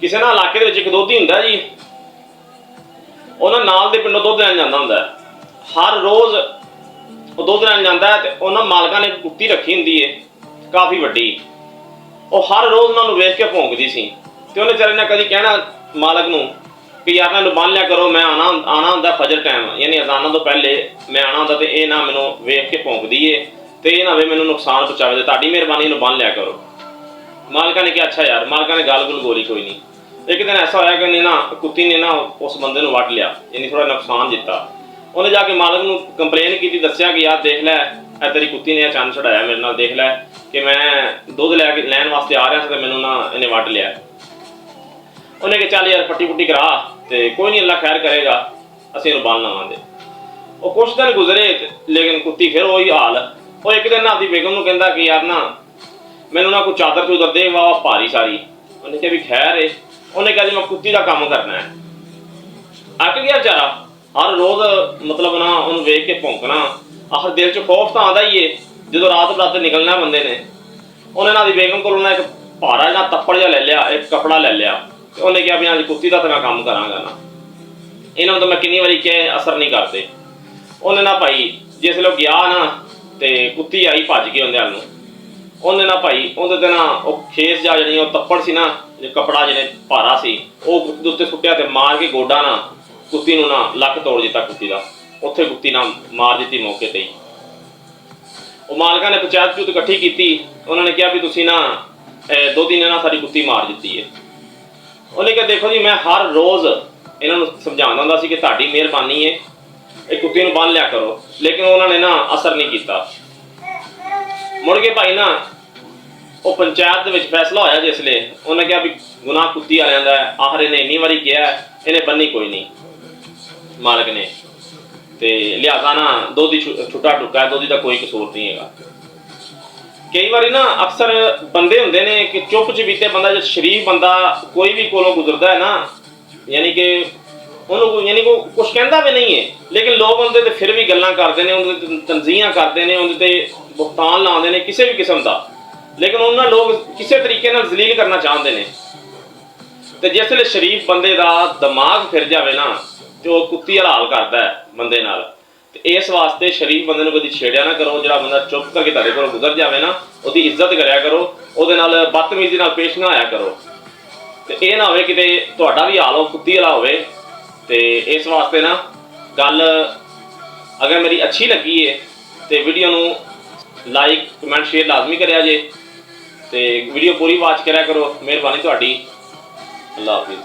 ਕਿਸੇ ਨਾ ਇਲਾਕੇ ਦੇ ਵਿੱਚ ਇੱਕ ਦੋਧੀ ਹੁੰਦਾ ਜੀ, ਉਹਨਾਂ ਨਾਲ ਦੇ ਪਿੰਡੋਂ ਦੁੱਧ ਲੈਣ ਜਾਂਦਾ ਹੁੰਦਾ। ਹਰ ਰੋਜ਼ ਉਹ ਦੁੱਧ ਲੈਣ ਜਾਂਦਾ ਤੇ ਉਹਨਾਂ ਮਾਲਕਾਂ ਨੇ ਇੱਕ ਕੁੱਤੀ ਰੱਖੀ ਹੁੰਦੀ ਏ ਕਾਫੀ ਵੱਡੀ। ਉਹ ਹਰ ਰੋਜ਼ ਉਹਨਾਂ ਨੂੰ ਵੇਖ ਕੇ ਭੌਂਕਦੀ ਸੀ ਤੇ ਉਹਨੇ ਵਿਚਾਰੇ ਨੇ ਕਦੀ ਕਹਿਣਾ ਮਾਲਕ ਨੂੰ ਕਿ ਯਾਰ ਮੈਨੂੰ ਬੰਨ ਲਿਆ ਕਰੋ, ਮੈਂ ਆਣਾ ਹੁੰਦਾ ਫਜਰ ਟਾਈਮ, ਯਾਨੀ ਅਜ਼ਾਨਾਂ ਤੋਂ ਪਹਿਲੇ ਮੈਂ ਆਣਾ ਹੁੰਦਾ ਤੇ ਇਹ ਨਾ ਮੈਨੂੰ ਵੇਖ ਕੇ ਭੌਂਕਦੀ ਏ ਤੇ ਇਹ ਨਾ ਵੇ ਮੈਨੂੰ ਨੁਕਸਾਨ ਪਹੁੰਚਾਵੇ, ਤੇ ਤੁਹਾਡੀ ਮਿਹਰਬਾਨੀ ਇਹਨੂੰ ਬੰਨ ਲਿਆ ਕਰੋ। ਮਾਲਕਾਂ ਨੇ ਕਿਹਾ ਅੱਛਾ ਯਾਰ। ਮਾਲਕਾਂ ਨੇ ਗੱਲ ਗੁਲ ਗੋਲੀ ਕੋਈ ਨਹੀਂ। ਇੱਕ ਦਿਨ ਐਸਾ ਹੋਇਆ ਕਿ ਕੁੱਤੀ ਨੇ ਉਸ ਬੰਦੇ ਨੂੰ ਵੱਢ ਲਿਆ, ਯਾਨੀ ਥੋੜਾ ਨੁਕਸਾਨ ਦਿੱਤਾ। ਉਹਨੇ ਜਾ ਕੇ ਮਾਲਕ ਨੂੰ ਕੰਪਲੇਨ ਕੀਤੀ, ਦੱਸਿਆ ਕਿ ਯਾਰ ਦੇਖ ਲੈ ਇਹ ਤੇਰੀ ਕੁੱਤੀ ਨੇ ਚੰਨ ਛੜਾਇਆ ਮੇਰੇ ਨਾਲ, ਦੇਖ ਲੈ ਕਿ ਮੈਂ ਦੁੱਧ ਲੈਣ ਵਾਸਤੇ ਆ ਰਿਹਾ ਸੀ ਤੇ ਮੈਨੂੰ ਇਹਨੇ ਵੱਢ ਲਿਆ। ਉਹਨੇ ਕਿਹਾ ਚੱਲ ਯਾਰ ਪੱਟੀ ਪੁੱਟੀ ਕਰਾ ਤੇ ਕੋਈ ਨਹੀਂ, ਅੱਲਾ ਖੈਰ ਕਰੇਗਾ, ਅਸੀਂ ਇਹਨੂੰ ਬੰਨ ਲਵਾਂਗੇ। ਉਹ ਕੁਛ ਦਿਨ ਗੁਜ਼ਰੇ ਲੇਕਿਨ ਕੁੱਤੀ ਫਿਰ ਉਹੀ ਹਾਲ। ਉਹ ਇੱਕ ਦਿਨ ਆਪਦੀ ਬੇਗਮ ਨੂੰ ਕਹਿੰਦਾ ਕਿ ਯਾਰ ਮੈਨੂੰ ਕੋਈ ਚਾਦਰ ਚੂਦਰ ਦੇ, ਵਾਹ ਭਾਰੀ ਸਾਰੀ। ਉਹਨੇ ਕਿਹਾ ਵੀ ਖੈਰ ਏ। ਉਹਨੇ ਕਿਹਾ ਜੀ ਮੈਂ ਕੁੱਤੀ ਦਾ ਕੰਮ ਕਰਨਾ ਹੈ। ਅੱਕ ਗਿਆ ਵਿਚਾਰਾ, ਹਰ ਰੋਜ਼ ਮਤਲਬ ਉਹਨੂੰ ਵੇਖ ਕੇ ਭੌਂਕਣਾ। ਆਖਰ ਦਿਲ 'ਚ ਖੌਫ ਤਾਂ ਆਉਂਦਾ ਹੀ ਏ ਜਦੋਂ ਰਾਤ ਬਰਾਤੇ ਨਿਕਲਣਾ ਬੰਦੇ ਨੇ। ਉਹਨੇ ਦੀ ਬੇਗਮ ਕੋਲੋਂ ਇੱਕ ਭਾਰਾ ਜਿਹਾ ਤੱਪੜ ਜਿਹਾ ਲੈ ਲਿਆ, ਇੱਕ ਕੱਪੜਾ ਲੈ ਲਿਆ ਤੇ ਉਹਨੇ ਕਿਹਾ ਵੀ ਅੱਜ ਕੁੱਤੀ ਦਾ ਤਾਂ ਮੈਂ ਕੰਮ ਕਰਾਂਗਾ ਨਾ, ਇਹਨਾਂ ਨੂੰ ਤਾਂ ਮੈਂ ਕਿੰਨੀ ਵਾਰੀ ਕਿਹਾ ਅਸਰ ਨਹੀਂ ਕਰਦੇ। ਉਹਨੇ ਭਾਈ ਜਿਸ ਵੇਲੇ ਗਿਆ ਤੇ ਕੁੱਤੀ ਆਈ ਭੱਜ ਕੇ ਉਹਦੇ ਵੱਲ ਨੂੰ। ਉਹਨੇ ਭਾਈ ਉਹਦੇ ਤੇ ਉਹ ਖੇਸ ਜਾ ਜਿਹੜੀ ਉਹ ਤੱਪੜ ਸੀ ਕੱਪੜਾ ਜਿਹੜੇ ਭਾਰਾ ਸੀ ਉਹ ਕੁੱਤੀ ਦੇ ਉੱਤੇ ਸੁੱਟਿਆ ਤੇ ਮਾਰ ਕੇ ਗੋਡਾ ਕੁੱਤੀ ਨੂੰ ਲੱਕ ਤੋੜ ਦਿੱਤਾ ਕੁੱਤੀ ਦਾ। ਉੱਥੇ ਕੁੱਤੀ ਮਾਰ ਦਿੱਤੀ ਮੌਕੇ ਤੇ ਹੀ। ਉਹ ਮਾਲਕਾਂ ਨੇ ਪੰਚਾਇਤ ਚੂਤ ਇਕੱਠੀ ਕੀਤੀ। ਉਹਨਾਂ ਨੇ ਕਿਹਾ ਵੀ ਤੁਸੀਂ 2 ਦਿਨ ਸਾਡੀ ਕੁੱਤੀ ਮਾਰ ਦਿੱਤੀ ਹੈ। ਉਹਨੇ ਕਿਹਾ ਦੇਖੋ ਜੀ ਮੈਂ ਹਰ ਰੋਜ਼ ਇਹਨਾਂ ਨੂੰ ਸਮਝਾਉਂਦਾ ਹੁੰਦਾ ਸੀ ਕਿ ਤੁਹਾਡੀ ਮਿਹਰਬਾਨੀ ਹੈ, ਇਹ ਕੁੱਤੀ ਨੂੰ ਬੰਨ ਲਿਆ ਕਰੋ, ਲੇਕਿਨ ਉਹਨਾਂ ਨੇ ਅਸਰ ਨਹੀਂ ਕੀਤਾ। ਮੁੜ ਕੇ ਭਾਈ ਉਹ ਪੰਚਾਇਤ ਦੇ ਵਿੱਚ ਫੈਸਲਾ ਹੋਇਆ ਜਿਸ ਵੇਲੇ ਉਹਨੇ ਕਿਹਾ ਵੀ ਗੁਨਾਹ ਕੁੱਤੀ ਵਾਲਿਆਂ ਦਾ ਹੈ, ਆਖਰ ਇਹਨੇ ਇੰਨੀ ਵਾਰੀ ਕਿਹਾ ਇਹਨੇ ਬੰਨੀ ਕੋਈ ਨਹੀਂ ਮਾਲਕ ਨੇ, ਤੇ ਲਿਹਾਜ਼ਾ ਦੋਧੀ ਛੁੱਟਾ ਟੁੱਕਾ, ਦੋਧੀ ਦਾ ਕੋਈ ਕਸੂਰ ਨਹੀਂ ਹੈਗਾ। ਕਈ ਵਾਰੀ ਅਕਸਰ ਬੰਦੇ ਹੁੰਦੇ ਨੇ ਕਿ ਚੁੱਪ ਚਪੀਤੇ ਬੰਦਾ, ਜੇ ਸ਼ਰੀਫ ਬੰਦਾ ਕੋਈ ਵੀ ਕੋਲੋਂ ਗੁਜ਼ਰਦਾ ਹੈ ਯਾਨੀ ਕਿ ਉਹਨੂੰ ਯਾਨੀ ਕੋ ਕੁਛ ਕਹਿੰਦਾ ਵੀ ਨਹੀਂ ਹੈ, ਲੇਕਿਨ ਲੋਕ ਉਹਦੇ ਤੇ ਫਿਰ ਵੀ ਗੱਲਾਂ ਕਰਦੇ ਨੇ, ਉਹਦੇ ਤੇ ਤਨਜ਼ੀਹਾਂ ਕਰਦੇ ਨੇ, ਉਹਦੇ ਤੇ ਬੁਖਤਾਨ ਲਾਉਂਦੇ ਨੇ ਕਿਸੇ ਵੀ ਕਿਸਮ ਦਾ, ਲੇਕਿਨ ਉਹਨਾਂ ਲੋਕ ਕਿਸੇ ਤਰੀਕੇ ਨਾਲ ਜ਼ਲੀਲ ਕਰਨਾ ਚਾਹੁੰਦੇ ਨੇ। ਤੇ ਜਿਸ ਵੇਲੇ ਸ਼ਰੀਫ ਬੰਦੇ ਦਾ ਦਿਮਾਗ ਫਿਰ ਜਾਵੇ ਤੇ ਉਹ ਕੁੱਤੀ ਵਾਲਾ ਹਾਲ ਕਰਦਾ ਹੈ ਬੰਦੇ ਨਾਲ। ਤੇ ਇਸ ਵਾਸਤੇ ਸ਼ਰੀਫ ਬੰਦੇ ਨੂੰ ਕਦੀ ਛੇੜਿਆ ਨਾ ਕਰੋ। ਜਿਹੜਾ ਬੰਦਾ ਚੁੱਪ ਕਰਕੇ ਤੁਹਾਡੇ ਕੋਲੋਂ ਗੁਜ਼ਰ ਜਾਵੇ ਉਹਦੀ ਇੱਜ਼ਤ ਕਰਿਆ ਕਰੋ, ਉਹਦੇ ਨਾਲ ਬਦਤਮੀਜ਼ੀ ਨਾਲ ਪੇਸ਼ ਨਾ ਆਇਆ ਕਰੋ। ਤੇ ਇਹ ਨਾ ਹੋਵੇ ਕਿਤੇ ਤੁਹਾਡਾ ਵੀ ਹਾਲ ਉਹ ਕੁੱਤੀ ਵਾਲਾ ਹੋਵੇ। ਤੇ ਇਸ ਵਾਸਤੇ ਗੱਲ ਅਗਰ ਮੇਰੀ ਅੱਛੀ ਲੱਗੀ ਹੈ ਤੇ ਵੀਡੀਓ ਨੂੰ ਲਾਈਕ ਕਮੈਂਟ ਸ਼ੇਅਰ ਲਾਜ਼ਮੀ ਕਰਿਆ ਜੇ, ਤੇ ਵੀਡੀਓ ਪੂਰੀ ਵਾਚ ਕਰਿਆ ਕਰੋ। ਮਿਹਰਬਾਨੀ ਤੁਹਾਡੀ। ਅੱਲਾ ਹਾਫਿਜ਼।